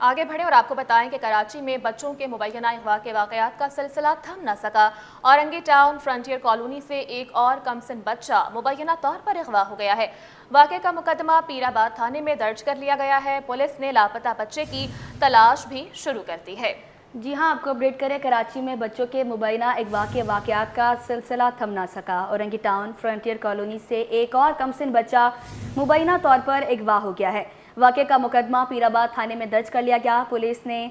आगे बढ़े और आपको बताएं कि कराची में बच्चों के मुबैना अगवा के वाक़यात का सिलसिला थम न सका। औरंगी टाउन फ्रंटियर कॉलोनी से एक और कमसिन बच्चा मुबैना तौर पर अगवा हो गया है। वाक़े का मुकदमा पीराबाद थाने में दर्ज कर लिया गया है। पुलिस ने लापता बच्चे की तलाश भी शुरू कर दी है। जी हाँ, आपको अपडेट करें, कराची में बच्चों के मुबैना अगवा के वाक़यात का सिलसिला थम ना सका। औरंगी टाउन फ्रंटियर कॉलोनी से एक और कमसिन बच्चा मुबैना तौर पर अगवा हो गया है। वाक़े का मुकदमा पीराबाद थाने में दर्ज कर लिया गया। पुलिस ने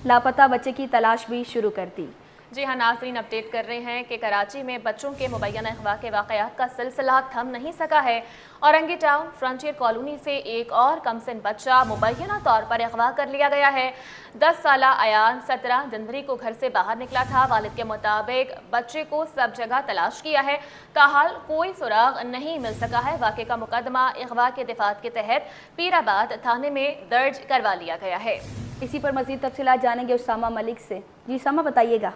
लापता बच्चे की तलाश भी शुरू कर दी। जी हाँ नाज़रीन, अपडेट कर रहे हैं कि कराची में बच्चों के मुबैना अगवा के वाक़यात का सिलसिला थम नहीं सका है। औरंगी टाउन फ्रंटियर कॉलोनी से एक और कमसिन बच्चा मुबैना तौर पर अगवा कर लिया गया है। 10 साला अयान 17 जनवरी को घर से बाहर निकला था। वालिद के मुताबिक बच्चे को सब जगह तलाश किया है, ताहाल कोई सुराग नहीं मिल सका है। वाक़े का मुकदमा अगवा के दिफात के तहत पीराबाद थाने में दर्ज करवा लिया गया है। इसी पर मज़ीद तफसीलात जानेंगे उसामा मलिक से। जी उसामा, बताइएगा।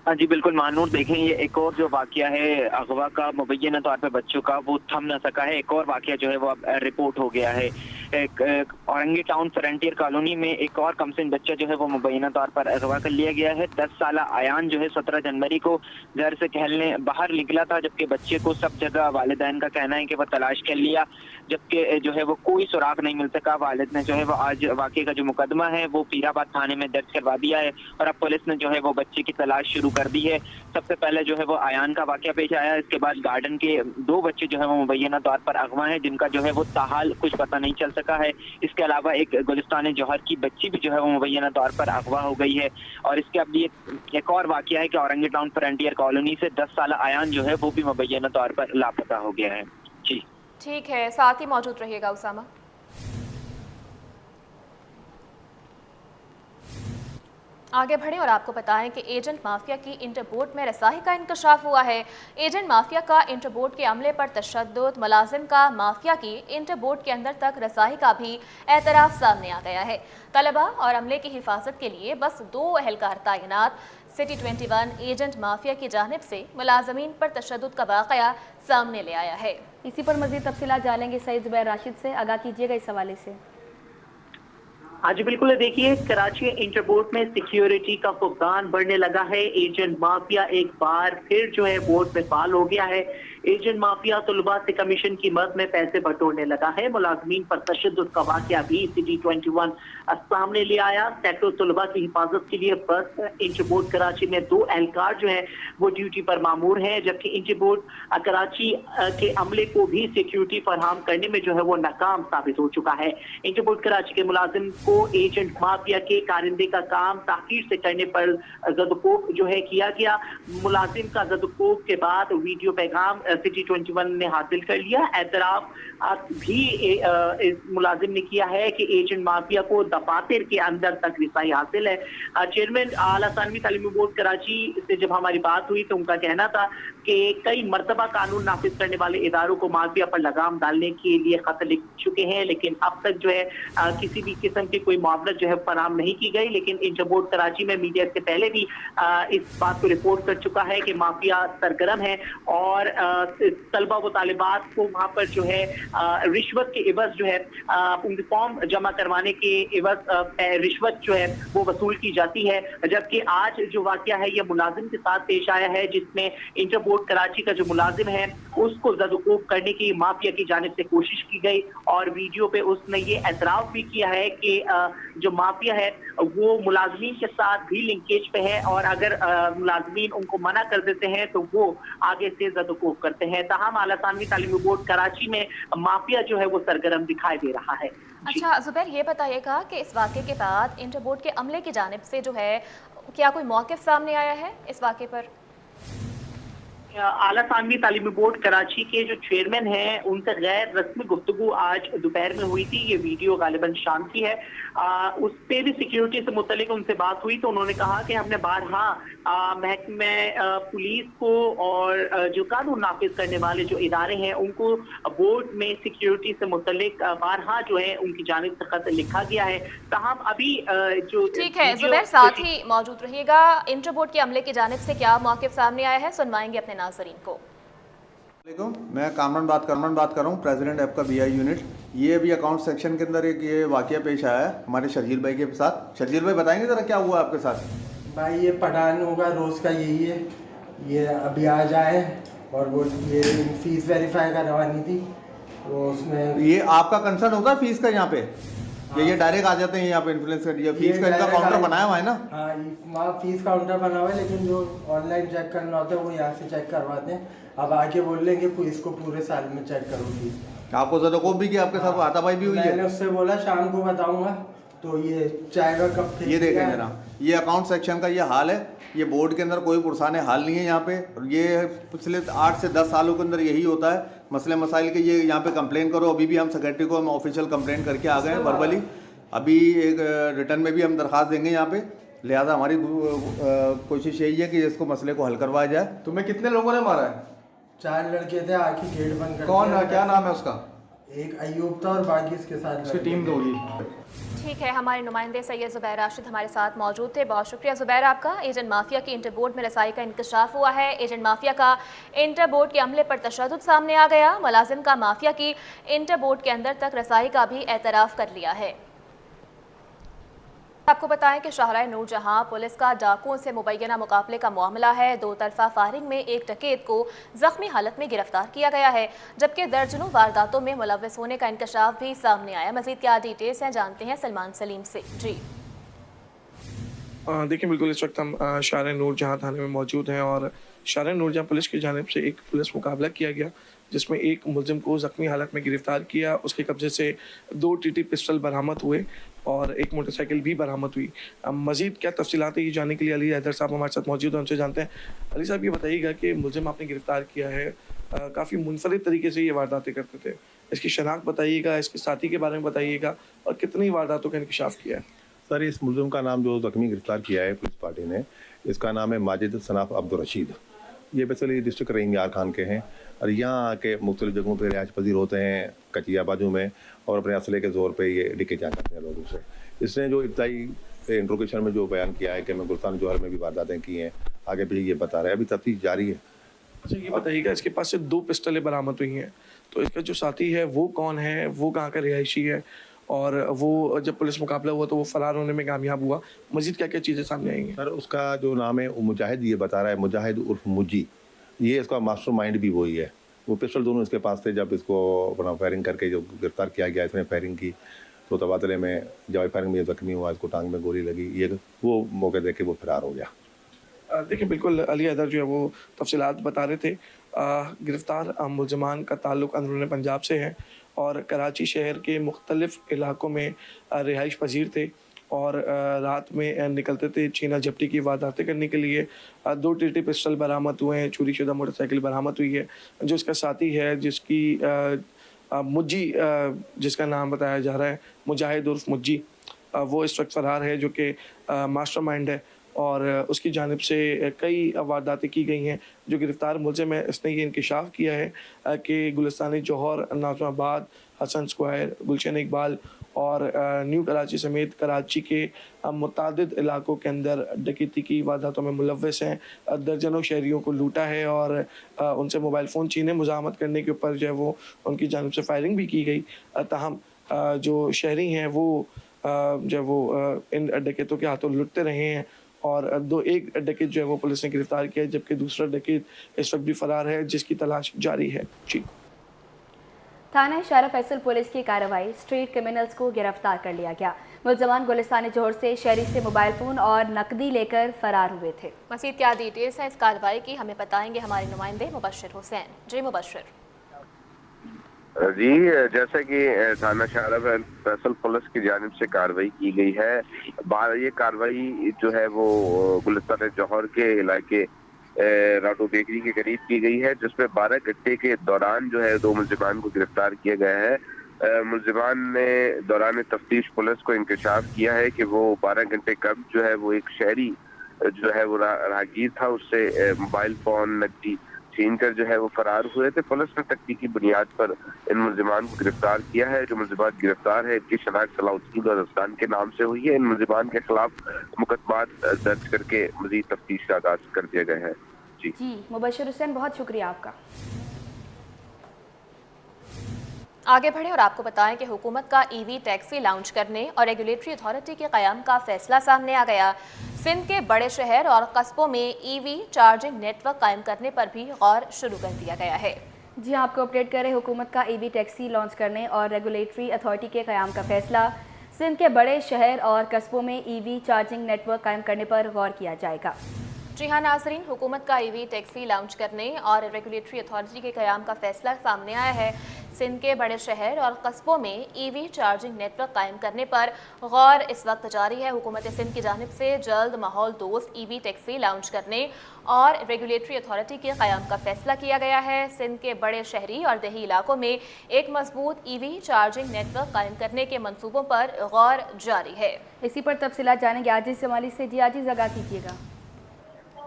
हाँ जी बिल्कुल मानूर, देखें ये एक और जो वाकया है अगवा का मुबैना तौर पे बच्चों का, वो थम ना सका है। एक और वाकया जो है वो अब रिपोर्ट हो गया है। औरंगी टाउन फ्रंटियर कॉलोनी में एक और कमसिन बच्चा जो है वो मुबैना तौर पर अगवा कर लिया गया है। 10 साला अयान जो है 17 जनवरी को घर से खेलने बाहर निकला था, जबकि बच्चे को सब जगह वालिदैन का कहना है कि वह तलाश कर लिया, जबकि जो है वो कोई सुराग नहीं मिल सका। वालिद ने जो है वो आज वाकये का जो मुकदमा है वो पीराबाद थाने में दर्ज करवा दिया है और अब पुलिस ने जो है वो बच्चे की तलाश शुरू कर दी है। सबसे पहले जो है वो अयान का वाकया पेश आया, इसके बाद गार्डन के 2 बच्चे जो है वो मुबैना तौर पर अगवा हैं, जिनका जो है वो ताहाल कुछ पता नहीं चल सका है। इसके अलावा एक गुलिस्तान जौहर की बच्ची भी जो है वो मुबैना तौर पर अगवा हो गई है। और इसके अब ये एक और वाकया है कि औरंगी टाउन फ्रंटियर कॉलोनी से 10 साला अयान जो है वो भी मुबैना तौर पर लापता हो गया है। जी ठीक है, साथ ही मौजूद रहिएगा उसामा। आगे बढ़े और आपको बताएं कि एजेंट माफिया की इंटरपोर्ट में रसाही का इंकशाफ हुआ है। एजेंट माफिया का इंटरपोर्ट के अमले पर तशद्दुद, मुलाजिम का माफिया की इंटरपोर्ट के अंदर तक रसाही का भी एतराफ़ सामने आ गया है। तलबा और अमले की हिफाजत के लिए बस 2 अहलकार तैनात। सिटी 21 एजेंट माफिया की जानिब से मुलाजमीन पर तशद्दुद का वाक़या सामने ले आया है। इसी पर मज़ीद तफसीलात जानेंगे सईद ज़ुबैर राशिद से। आगाह कीजिएगा इस हवाले से। हाँ जी बिल्कुल, देखिए कराची इंटरपोर्ट में सिक्योरिटी का फुकदान बढ़ने लगा है। एजेंट माफिया एक बार फिर जो है बोर्ड में फाल हो गया है। एजेंट माफिया तलबा से कमीशन की मद में पैसे बटोरने लगा है। मुलाजमीन पर तशद्दुद का वाकया भी सिटी 21 सामने ले आया। सैकड़ों तलबा की हिफाजत के लिए बस इंटरपोर्ट कराची में 2 एहलकार जो है वो ड्यूटी पर मामूर हैं, जबकि इंटरपोर्ट कराची के अमले को भी सिक्योरिटी फराहम करने में जो है वो नाकाम साबित हो चुका है। इंटरपोर्ट कराची के मुलाजिम को एजेंट माफिया के कारिंदे का काम ताखीर से करने पर ज़दकोब जो है किया गया। मुलाजिम का ज़दकोब के बाद वीडियो पैगाम सिटी 21 ने हासिल कर लिया। एतराफ भी इस मुलाजिम ने किया है कि एजेंट माफिया को दफातर के अंदर तक रिसाई हासिल है। चेयरमैन आला सानवी तालीमी बोर्ड कराची से जब हमारी बात हुई तो उनका कहना था कि कई मरतबा कानून नाफिज करने वाले इदारों को माफिया पर लगाम डालने के लिए खत लिख चुके हैं, लेकिन अब तक जो है किसी भी किस्म की कोई मुआवजत जो है फराहम नहीं की गई। लेकिन इंटरपोर्ट कराची में मीडिया से पहले भी इस बात को रिपोर्ट कर चुका है कि माफिया सरगर्म है और तलबा व तालिबात को वहाँ पर जो है रिश्वत के इवज जो है उनके फॉर्म जमा करवाने के इवज रिश्वत जो है वो वसूल की जाती है। जबकि आज जो वाकया है ये मुलाजिम के साथ पेश आया है, जिसमें इंटरपोर्ट कराची का जो मुलाजिम है उसको ज़दकोब करने की माफिया की जानिब से कोशिश की गई और वीडियो पे उसने ये एतराफ़ भी किया है कि जो माफिया है वो मुलाजमीन के साथ भी लिंकेज पे है और अगर मुलाजमीन उनको मना कर देते हैं तो वो आगे से ज़दकोब करते हैं। तमाम आला सानवी तालीमी बोर्ड कराची में माफिया जो है वो सरगर्म दिखाई दे रहा है। अच्छा ज़ुबैर, ये बताइएगा कि इस वाक़े के बाद इंटरपोर्ट के अमले की जानिब से जो है क्या कोई मौक़िफ़ सामने आया है इस वाक़े पर? आला सानवी तालीमी बोर्ड कराची के जो चेयरमैन हैं उनसे गैर रस्मी गुफ्तगू आज दोपहर में हुई थी। ये वीडियो गालिबन शाम की है। उस पर भी सिक्योरिटी से मुतल्लिक उनसे बात हुई तो उन्होंने कहा कि हमने बारहा महकमे पुलिस को और जो कानून नाफिज करने वाले जो इदारे हैं उनको बोर्ड में सिक्योरिटी से मुतल्लिक बारहा जो है उनकी जानिब से खत लिखा गया है। ताहम अभी जो ठीक है ज़ुबैर, साथ ही मौजूद रहिएगा। इंटरपोर्ट के अमले की जानिब से क्या मौक़िफ़ सामने आया है, सुनवाएंगे अपने नाज़रीन को। मैं कामरान बात कर रहा हूँ, प्रेसिडेंट ऐप का BI यूनिट। ये अभी अकाउंट सेक्शन के अंदर एक ये वाकया पेश आया है हमारे शर्जील भाई के साथ। शर्जील भाई बताएंगे ज़रा क्या हुआ आपके साथ? भाई ये पठानों का रोज़ का यही है, ये अभी आ जाए और वो ये फीस वेरीफाई करवानी थी, वो उसमें ये आपका कंसर्न होता है फीस का यहाँ पे? ये डायरेक्ट आ जाते हैं यहाँ पे इन्फ्लुएंस कर दिया? फीस का इनका काउंटर बनाया हुआ है ना? हाँ, वहाँ फीस काउंटर बना हुआ है, लेकिन जो ऑनलाइन चेक करना होता है वो यहाँ से चेक करवाते हैं। अब आके बोल लेंगे इसको पूरे साल में चेक करो फीस। आपको ज़रूरत भी कि आपके साथ हाथापाई भी हुई है? मैंने उससे बोला शाम को बताऊंगा, तो ये चाय का कप ये देखें जरा, ये अकाउंट सेक्शन का ये हाल है। ये बोर्ड के अंदर कोई पुरसाने हाल नहीं है यहाँ पे। ये पिछले 8 से 10 सालों के अंदर यही होता है मसले मसाइल के। ये यहाँ पे कंप्लेन करो, अभी भी हम सेक्रेटरी को हम ऑफिशियल कंप्लेन करके आ गए हैं वर्बली। अभी एक रिटर्न में भी हम दरख्वास्त देंगे यहाँ पे। लिहाजा हमारी कोशिश यही है कि इसको मसले को हल करवाया जाए। तुम्हें कितने लोगों ने मारा है? 4 लड़के थे, आके गेट बंद कर कौन दिया। है, क्या नाम है उसका? एक अयूब था और बाकी इसके साथ उसकी टीम होगी। ठीक है, हमारे नुमाइंदे सैयद ज़ुबैर राशिद हमारे साथ मौजूद थे। बहुत शुक्रिया ज़ुबैर आपका। एजेंट माफिया की इंटरबोर्ड में रसाई का इंकशाफ हुआ है। एजेंट माफिया का इंटरबोर्ड के अमले पर तशद्दुद सामने आ गया। मुलाजिम का माफिया की इंटरबोर्ड के अंदर तक रसाई का भी एतराफ़ कर लिया है। आपको बताएं कि शाहराह नूरजहां पुलिस का डाकुओं से मुबैना मुकाबले का मामला है। 2 तरफा फायरिंग में एक डकैत को जख्मी हालत में गिरफ्तार किया गया है, जबकि दर्जनों वारदातों में मुलव्वस होने का इंकशाफ भी सामने आया। मजीद क्या डिटेल्स हैं जानते हैं सलमान सलीम से। जी देखिए, बिल्कुल इस वक्त हम शाहराह नूरजहां थाने में मौजूद हैं और शाहराह नूरजहां पुलिस की जानिब से एक पुलिस मुकाबला किया गया, जिसमें एक मुलजिम को ज़ख्मी हालत में गिरफ्तार किया। उसके कब्जे से 2 टीटी पिस्टल बरामद हुए और एक मोटरसाइकिल भी बरामद हुई। मज़ीद क्या तफसीलात है ये जानने के लिए अली हैदर साहब हमारे साथ मौजूद हैं, उनसे जानते हैं। अली साहब, ये बताइएगा कि मुलजिम आपने गिरफ्तार किया है, काफ़ी मुनफरिद तरीके से ये वारदातें करते थे, इसकी शनाख्त बताइएगा, इसके साथी के बारे में बताइएगा और कितनी वारदातों का इंकशाफ किया है? सर, इस मुलजिम का नाम जो ज़ख्मी गिरफ्तार किया है पुलिस पार्टी ने, इसका नाम है माजिद सनाफ अब्दुल रशीद। ये बेसिकली डिस्ट्रिक्ट रहीम यार खान के हैं और यहाँ आके मुख्तलिफ जगहों पर रिहाइश पजीर होते हैं कचिया बाजू में और अपने असले के ज़ोर पे ये डिके जान करते हैं लोगों से। इसने जो इब्तदाई इंट्रोगेशन में जो बयान किया है कि मैं गुलस्तान जौहर में भी वारदातें की हैं, आगे भी ये बता रहा है, अभी तफ्तीश जारी है। अच्छा, ये बताइएगा, इसके पास से 2 पिस्टलें बरामद हुई हैं, तो इसका जो साथी है वो कौन है, वो कहाँ का रिहायशी है और वो जब पुलिस मुकाबला हुआ तो वो फरार होने में कामयाब हुआ? मज़ीद क्या क्या चीज़ें सामने आई हैं? सर, उसका जो नाम है वो मुजाहिद ये बता रहा है, मुजाहिद उर्फ मुज्जी। ये इसका मास्टर माइंड भी वही है। वो पिस्टल दोनों इसके पास थे। जब इसको अपना फायरिंग करके जो गिरफ्तार किया गया, इसने फायरिंग की तो तबादले में जब फायरिंग में ज़ख्मी हुआ, इसको टांग में गोली लगी, ये वो मौके देख के वो फरार हो गया। देखिए, बिल्कुल अली हैदर जो है वो तफसीलात बता रहे थे। गिरफ्तार मुलजमान का ताल्लुक़ अंदरूनी पंजाब से है और कराची शहर के मुख्तलिफ़ इलाकों में रिहाइश पजीर थे और रात में निकलते थे छीना झपटी की वारदातें करने के लिए। 2 टीटी पिस्टल बरामद हुए हैं, चोरी शुदा मोटरसाइकिल बरामद हुई है। जो इसका साथी है, जिसकी मुज्जी जिसका नाम बताया जा रहा है मुजाहिद उर्फ मुज्जी, वो इस वक्त फरार है, जो कि मास्टरमाइंड है और उसकी जानिब से कई वारदातें की गई हैं। जो गिरफ्तार मुलजिम है, इसने ये इंकशाफ किया है कि गुलिस्तान जौहर, नाज़िमाबाद, हसन स्क्वायर, गुलशन इकबाल और न्यू कराची समेत कराची के मुतादिद इलाकों के अंदर डकैती की वारदातों में मुलव्वस हैं। दर्जनों शहरियों को लूटा है और उनसे मोबाइल फ़ोन छीने, मुज़ाहमत करने के ऊपर जो है वो उनकी जानिब से फायरिंग भी की गई। ताहम जो शहरी हैं वो जो है वो इन डकैतों के हाथों लुटते रहे हैं और एक डकैत जो है वो पुलिस ने गिरफ्तार किया है, जबकि दूसरा डकैत इस वक्त भी फरार है, जिसकी तलाश जारी है। जी, थाना शारा फैसल पुलिस की कार्रवाई, स्ट्रीट क्रिमिनल्स को गिरफ्तार कर लिया गया। मुलजमान गुलिस्तान जौहर से शहरी से मोबाइल फ़ोन और नकदी लेकर फरार हुए थे। मज़ीद क्या डिटेल्स हैं इस कार्रवाई की, हमें बताएंगे हमारे नुमाइंदे मुबश्शिर हुसैन। जी मुबश्शिर। जी, जैसे कि थाना शारा फैसल पुलिस की जानिब से कार्रवाई की गई है। ये कार्रवाई जो है वो गुलिस्तान जौहर के इलाके राटो बेकरी के करीब की गई है, जिसमें 12 घंटे के दौरान जो है 2 मुलजिमान को गिरफ्तार किया गया है। मुलजिमान ने दौरान तफ्तीश पुलिस को इंकशाफ किया है कि वो 12 घंटे कब जो है वो एक शहरी जो है वो राहगीर था, उससे मोबाइल फ़ोन नकदी छीन कर जो है वो फरार हुए थे। पुलिस ने तहकीकी बुनियाद पर इन मुलजिमान को गिरफ्तार किया है। जो मुलजिमान गिरफ्तार है, इनकी शनाख्त सलाउद्दीन और अफसान के नाम से हुई है। इन मुलजिमान के खिलाफ मुकदमा दर्ज करके मजीद तफ्तीश का आगाज कर दिया गया है। जी मुबश्शिर हुसैन, बहुत शुक्रिया आपका। आगे बढ़े और आपको बताएं कि हुकूमत का ईवी टैक्सी लॉन्च करने और रेगुलेटरी अथॉरिटी के क़याम का फैसला सामने आ गया। सिंध के बड़े शहर और कस्बों में ईवी चार्जिंग नेटवर्क कायम करने पर भी गौर शुरू कर दिया गया है। जी आपको अपडेट करें, हुकूमत का ईवी टैक्सी लॉन्च करने और रेगुलेटरी अथॉरिटी के क़याम का फैसला। सिंध के बड़े शहर और कस्बों में ईवी चार्जिंग नेटवर्क कायम करने पर गौर किया जाएगा। जी हाँ नाजरीन, हुकूमत का ईवी टैक्सी लॉन्च करने और रेगुलेटरी अथॉरिटी के क़याम का फैसला सामने आया है। सिंध के बड़े शहर और कस्बों में ईवी चार्जिंग नेटवर्क कायम करने पर गौर इस वक्त जारी है। हुकूमत सिंध की जानिब से जल्द माहौल दोस्त ईवी टैक्सी लॉन्च करने और रेगुलेटरी अथॉरिटी के क़याम का फैसला किया गया है। सिंध के बड़े शहरी और देही इलाकों में एक मजबूत ईवी चार्जिंग नेटवर्क कायम करने के मंसूबों पर गौर जारी है। इसी पर तफसीलात जानेंगे आजिज़ जमाली से। जी आजिज़, आगाह कीजिएगा।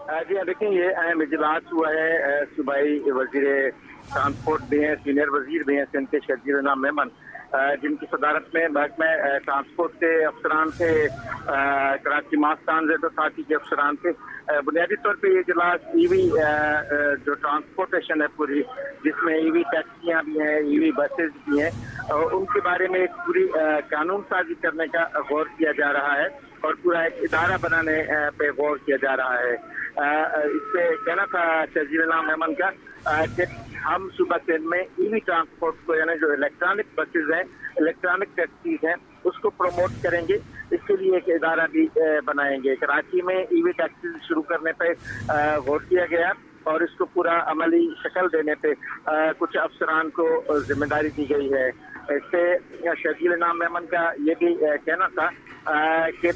जी हाँ, देखिए ये अहम इजलास हुआ है। सूबाई वजीर ट्रांसपोर्ट भी हैं, सीनियर वजीर भी हैं सिंध के शजीर नाम मेमन, जिनकी सदारत में महकमे ट्रांसपोर्ट के अफसरान थे, कराची मास ट्रांजिट अथॉरिटी के अफसरान थे। बुनियादी तौर पे ये इजलास ईवी जो ट्रांसपोर्टेशन है पूरी, जिसमें ईवी टैक्सियाँ भी हैं, ईवी बसेज भी हैं, उनके बारे में एक पूरी कानून साजी करने का गौर किया जा रहा है और पूरा एक इदारा बनाने पे गौर किया जा रहा है। इससे कहना था शजीर नाम मेमन का कि हम सूबा सिंध में ईवी ट्रांसपोर्ट को, यानी जो इलेक्ट्रॉनिक बसेज हैं, इलेक्ट्रॉनिक टैक्सीज हैं, उसको प्रमोट करेंगे। इसके लिए एक इदारा भी बनाएंगे। कराची में ईवी टैक्सीज शुरू करने पे गौर किया गया और इसको पूरा अमली शक्ल देने पे कुछ अफसरान को जिम्मेदारी दी गई है। इससे शकील नाम मेमन का ये भी कहना था कि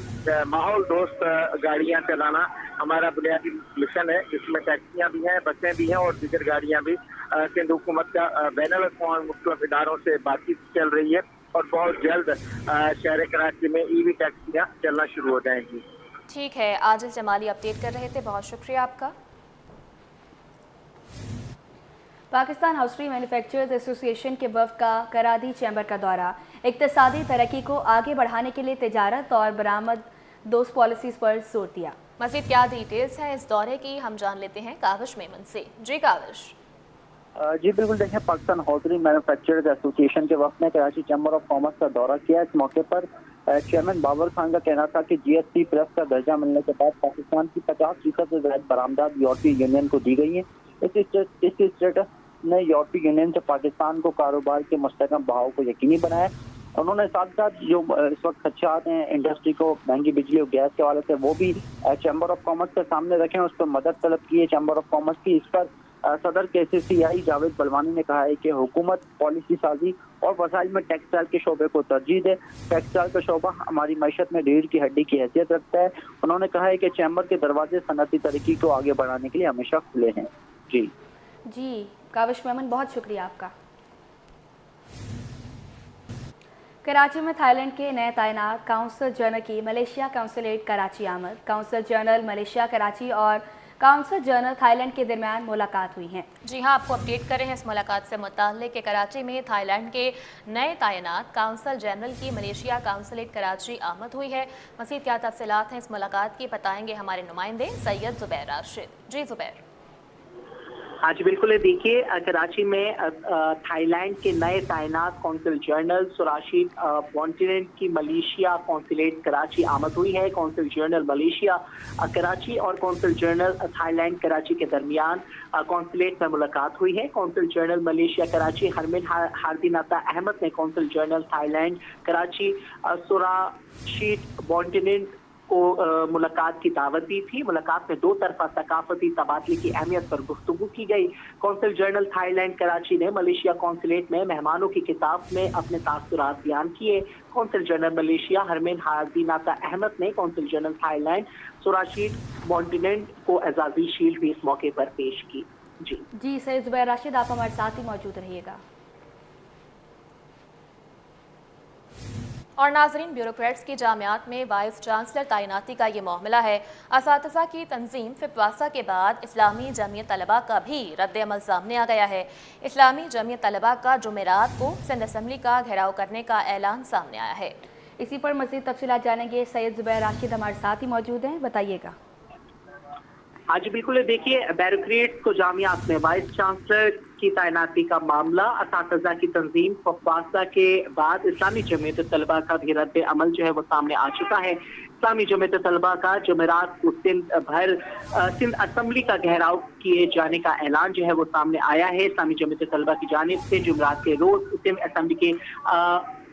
माहौल दोस्त गाड़ियां चलाना हमारा बुनियादी मिशन है, जिसमें टैक्सियां भी हैं, बसें भी हैं और दीगर गाड़ियां भी। सिंध हुकूमत का बैनुल अक़वामी मुख्तलिफ इदारों से बातचीत चल रही है और बहुत जल्द शहर कराची में ईवी टैक्सियां चलना शुरू हो जाएंगी। ठीक है, आजिज़ जमाली अपडेट कर रहे थे, बहुत शुक्रिया आपका। पाकिस्तान हाउसरी मैन्युफैक्चरर्स एसोसिएशन के वफ़द का कराची चैम्बर का दौरा। इक़्तिसादी तरक्की को आगे बढ़ाने के लिए तिजारत और बरामद दोस्त पॉलिसीज़ पर जोर दिया। मज़ीद क्या डिटेल्स हैं इस दौरे की, हम जान लेते हैं काविश मेमन से। जी काविश। जी बिल्कुल, देखिए पाकिस्तान हाउसरी मैन्युफैक्चरर्स एसोसिएशन के वफ़द ने कराची चैम्बर ऑफ कॉमर्स का दौरा किया। इस मौके पर चेयरमैन बाबर खान का कहना था कि GSP प्लस का दर्जा मिलने के बाद पाकिस्तान की 50% से ज़ायद बरामदात यूरोपीय यूनियन को दी गई है। इस स्टेटस ने यूरोपीय यूनियन से पाकिस्तान को कारोबार के मुस्तहकम बहाव को यकीनी बनाया। उन्होंने साथ साथ जो इस वक्त खदशात हैं इंडस्ट्री को महंगी बिजली और गैस के हवाले से, वो भी चैम्बर ऑफ कॉमर्स के सामने रखें, उस पर मदद तलब की है चैम्बर ऑफ कॉमर्स की। इस पर सदर KCCI जावेद बलवानी ने कहा है कि हुकूमत पॉलिसी साजी और वसाइल में टेक्सटाइल के शोबे को तरजीह दे। टेक्सटाइल का शोबा हमारी मैशत में रीढ़ की हड्डी की हैसियत रखता है। उन्होंने कहा है कि चैम्बर के दरवाजे सनअती तरक्की को आगे बढ़ाने के लिए हमेशा खुले हैं। जी काविश मेमन, बहुत शुक्रिया आपका। कराची में थाईलैंड के नए तैनात काउंसल जनरल की मलेशिया काउंसलेट कराची आमद। काउंसल जनरल मलेशिया कराची और काउंसल जनरल थाईलैंड के दरमियान मुलाकात हुई है। जी हाँ, आपको अपडेट करें हैं इस मुलाकात से मुताल्लिक कि कराची में थाईलैंड के नए तैनात काउंसल जनरल की मलेशिया काउंसलेट कराची आमद हुई है। मज़ीद क्या तफसीलात हैं इस मुलाकात की, बताएंगे हमारे नुमाइंदे सैयद ज़ुबैर राशिद। जी ज़ुबैर। हाँ जी बिल्कुल, देखिए कराची में थाईलैंड के नए तैनात कौंसल जनरल सुराशीद बॉन्टिनेंट की मलेशिया कौंसलेट कराची आमद हुई है। कौंसल जनरल मलेशिया कराची और कौंसल जनरल थाईलैंड कराची के दरमियान कौंसलेट में मुलाकात हुई है। Consul general Malaysia Karachi Hermin Hardinata Ahmad ने कौंसल जनरल थाईलैंड कराची सुराशीद बॉन्टिनेंट को मुलाकात की दावत दी थी। मुलाकात में दो तरफा सकाफती तबादले की अहमियत पर गुफ्तगू की गई। कौंसल जनरल थाईलैंड कराची ने मलेशिया कौंसलेट में मेहमानों की किताब में अपने तासुरात बयान किए। Council general Malaysia हरमिन Hardinata Ahmad ने कौंसल जनरल थाईलैंड सुराशीद बॉन्टिनेंट को एजाजी शील्ड भी इस मौके पर पेश की। जी सैयद ज़ुबैर राशिद, आप हमारे साथ ही मौजूद रहिएगा। और नाजरीन, ब्यूरोक्रेट्स की जामियात में वाइस चांसलर तैनाती का ये मामला है। असातिज़ा की तंजीम फिपवासा के बाद इस्लामी जमीयत तलबा का भी रद्द-ए-अमल सामने आ गया है। इस्लामी जमीयत तलबा का जुमेरात को सिंध असम्बली का घेराव करने का ऐलान सामने आया है। इसी पर मज़ीद तफसीलात जानेंगे, सैयद ज़ुबैर राशिद हमारे साथ ही मौजूद हैं, बताइएगा। हाँ जी बिल्कुल, देखिए ब्यूरोक्रेट्स को जामियात में वाइस चांसलर की तैनाती का मामला, असातिज़ा की तंजीम फासला के बाद इस्लामी जमीयत तलबा का भी रद्द अमल जो है वो सामने आ चुका है। इस्लामी जमीयत तलबा का जुमेरात को सिंध असम्बली का घेराव किए जाने का ऐलान जो है वो सामने आया है। इस्लामी जमीयत तलबा की जानिब से जुमेरात के रोज सिंध असम्बली के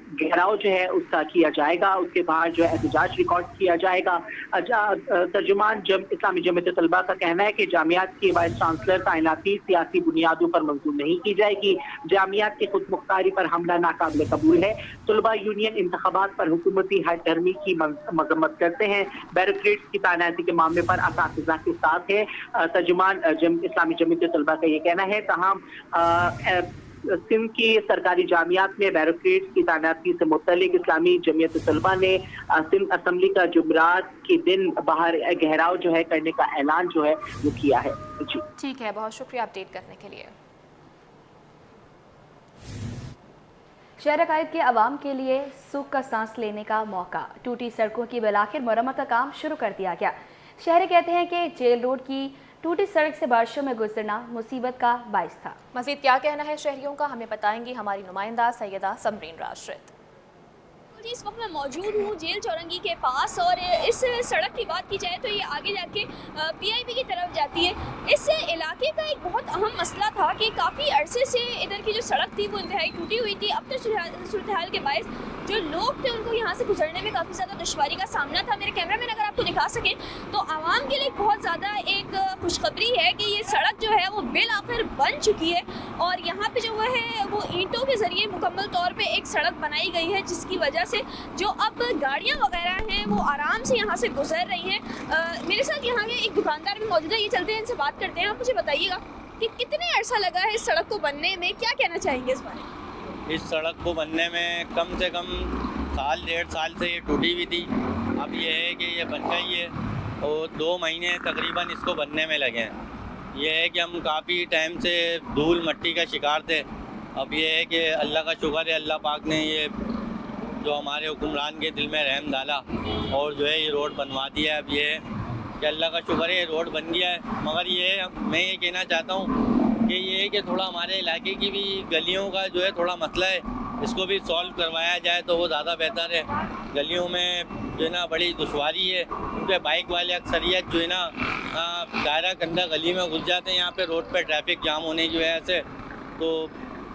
घेराव जो है उसका किया जाएगा, उसके बाहर जो है एहतजाज रिकॉर्ड किया जाएगा। तर्जुमान इस्लामी जमीयत तलबा का कहना है कि जामियात की वाइस चांसलर तैनाती सियासी बुनियादों पर मंजूर नहीं की जाएगी। जामियात की खुद मुख्तारी पर हमला नाकाबिल कबूल है। तलबा यूनियन इंतखाबात पर हुकूमती हरदर्मी की मजम्मत करते हैं। बैरिकेड्स की तैनाती के मामले पर असातिज़ा के साथ है। तर्जुमान इस्लामी जमीयत तलबा का ये कहना है, तमाम सिंध की सरकारी जामियात में बैरिकेड्स की तैनाती से मुतल्लिक इस्लामी जमीयत तलबा ने सिंध असम्बली का जुमेरात के दिन बाहर घेराव जो है करने का ऐलान जो है वो किया है। जी ठीक है, बहुत शुक्रिया अपडेट करने के लिए। शहर अकायद के अवाम के लिए सुख का सांस लेने का मौका, टूटी सड़कों की बिलाखिर मरम्मत का काम शुरू कर दिया गया। शहरी कहते हैं कि जेल रोड की टूटी सड़क से बारिशों में गुजरना मुसीबत का बाइस था। मज़ीद क्या कहना है शहरियों का, हमें बताएंगी हमारी नुमाइंदा सैयदा समरीन राशिद। इस वक्त मैं मौजूद हूँ जेल चौरंगी के पास, और इस सड़क की बात की जाए तो ये आगे जाके PIP की तरफ जाती है। इस इलाके का एक बहुत अहम मसला था कि काफ़ी अरसे से इधर की जो सड़क थी वो इंतहाई टूटी हुई थी। अब तो सूरत हाल के बायस जो लोग थे उनको यहाँ से गुजरने में काफ़ी ज़्यादा दुश्वारी का सामना था। मेरे कैमरामैन अगर आपको दिखा सकें तो आवाम के लिए बहुत ज़्यादा एक खुशखबरी है कि ये सड़क जो है वो बिल आखिर बन चुकी है, और यहाँ पे जो है वो ईंटों के ज़रिए मुकम्मल तौर पे एक सड़क बनाई गई है, जिसकी वजह से जो अब गाड़ियाँ वगैरह हैं वो आराम से यहाँ से गुजर रही हैं। मेरे साथ यहाँ के एक दुकानदार भी मौजूद है, ये चलते हैं इनसे बात करते हैं। आप मुझे बताइएगा कि कितने अरसा लगा है इस सड़क को बनने में, क्या कहना चाहेंगे इस बारे में? इस सड़क को बनने में कम से कम साल 1.5 साल से ये टूटी हुई थी। अब ये है कि ये बन गई है और 2 महीने तकरीबन इसको बनने में लगे हैं। ये है कि हम काफ़ी टाइम से धूल मट्टी का शिकार थे। अब ये है कि अल्लाह का शुक्र है, अल्लाह पाक ने ये जो हमारे हुक्मरान के दिल में रहम डाला और जो है ये रोड बनवा दिया है। अब ये है कि अल्लाह का शुक्र है ये रोड बन गया है। मगर ये मैं ये कहना चाहता हूँ कि ये है कि थोड़ा हमारे इलाके की भी गलियों का जो है थोड़ा मसला है, इसको भी सॉल्व करवाया जाए तो वो ज़्यादा बेहतर है। गलियों में जो है ना बड़ी दुश्वारी है, उनके बाइक वाले अक्सरियत जो है ना दायरा कंधा गली में घुस जाते हैं। यहाँ पे रोड पे ट्रैफिक जाम होने की वजह से तो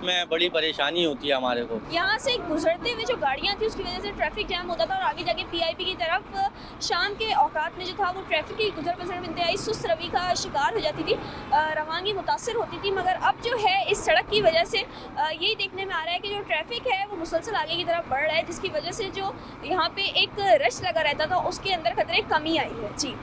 में बड़ी परेशानी होती है हमारे को। यहाँ से गुजरते हुए जो गाड़ियाँ थी उसकी वजह से ट्रैफिक जाम होता था, और आगे जाके PIP की तरफ शाम के औकात में जो था वो ट्रैफिक की गुजर बसर में इंतहाई सुस्त रवि का शिकार हो जाती थी, रवानगी मुतासर होती थी। मगर अब जो है इस सड़क की वजह से यही देखने में आ रहा है कि जो ट्रैफिक है वो मुसलसल आगे की तरफ बढ़ रहा है, जिसकी वजह से जो यहाँ पे एक रश लगा रहता था उसके अंदर खतरे कमी आई है। जी।